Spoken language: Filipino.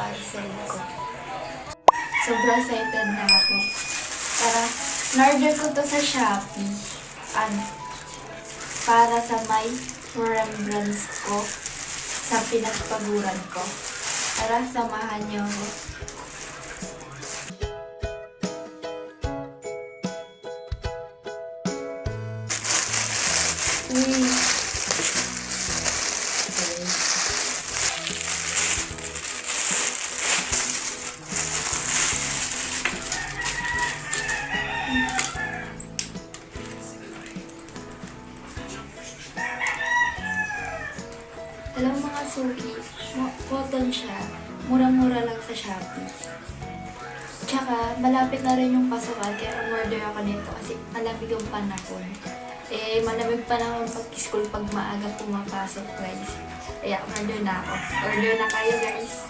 parcel ko. Sobrang excited na ako. Na-order ko to sa Shopee. Para sa may remembrance ko sa pinagpaguran ko. Tara, samahan niyo ako. Hello mga suki, cotton siya. Murang-mura lang sa Shopee. Tsaka, malapit na rin yung pasukan kaya umorder ako nito kasi malamig yung panahon. Malamig pa naman pag-school pag maaga pumapasok guys. Kaya order na ako. Order na kayo guys.